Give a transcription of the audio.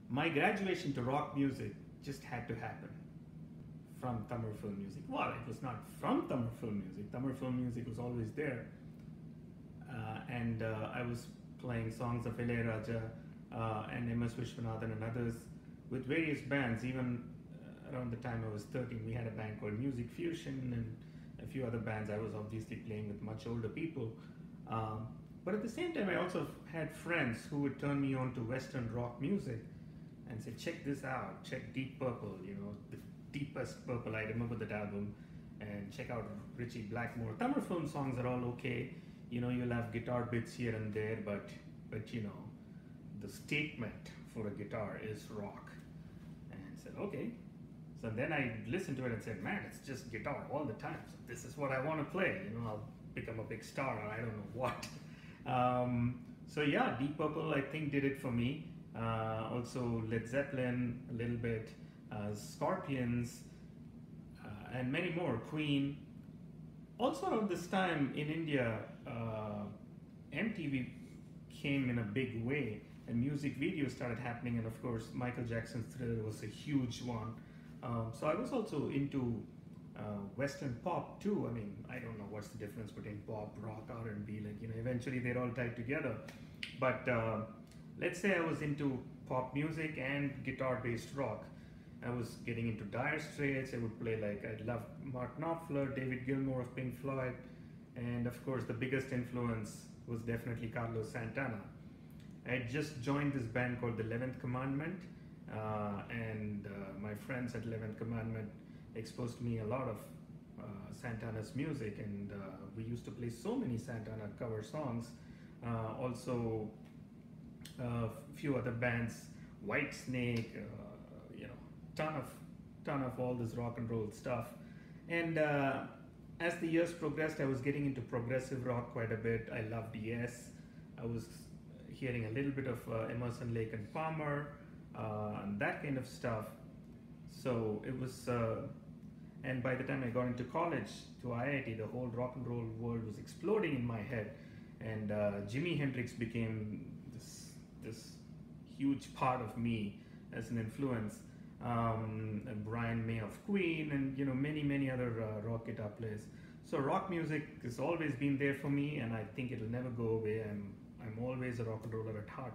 My graduation to rock music just had to happen from Tamil film music. Well, it was not from Tamil film music. Tamil film music was always there. And I was playing songs of Ilayaraja and M.S. Vishwanathan and others with various bands. Even around the time I was 13, we had a band called Music Fusion and a few other bands. I was obviously playing with much older people. But at the same time, I also had friends who would turn me on to Western rock music and say, check this out, check Deep Purple, you know, the deepest purple, I remember that album, and check out Richie Blackmore. Tamil film songs are all okay, you know, you'll have guitar bits here and there, but you know, the statement for a guitar is rock. And I said, okay. So then I listened to it and said, man, it's just guitar all the time. So this is what I want to play, you know, I'll become a big star or I don't know what. So yeah, Deep Purple I think did it for me. Also Led Zeppelin a little bit, Scorpions, and many more, Queen. Also around this time in India, MTV came in a big way and music videos started happening, and of course Michael Jackson's Thriller was a huge one. So I was also into Western pop too. I mean, I don't know what's the difference between pop, rock, R&B, like, you know, eventually they're all tied together. But let's say I was into pop music and guitar-based rock. I was getting into Dire Straits. I would play, like, I loved Mark Knopfler, David Gilmour of Pink Floyd, and of course the biggest influence was definitely Carlos Santana. I had just joined this band called the 11th Commandment, and my friends at 11th Commandment exposed me a lot of Santana's music, and we used to play so many Santana cover songs. Also a few other bands, Whitesnake, you know, ton of all this rock and roll stuff. And as the years progressed, I was getting into progressive rock quite a bit. I loved Yes. I was hearing a little bit of Emerson, Lake and Palmer, and that kind of stuff. So it was, and by the time I got into college to IIT, the whole rock and roll world was exploding in my head, and Jimi Hendrix became this huge part of me as an influence. And Brian May of Queen, and you know, many other rock guitar players. So rock music has always been there for me, and I think it'll never go away. I'm always a rock and roller at heart.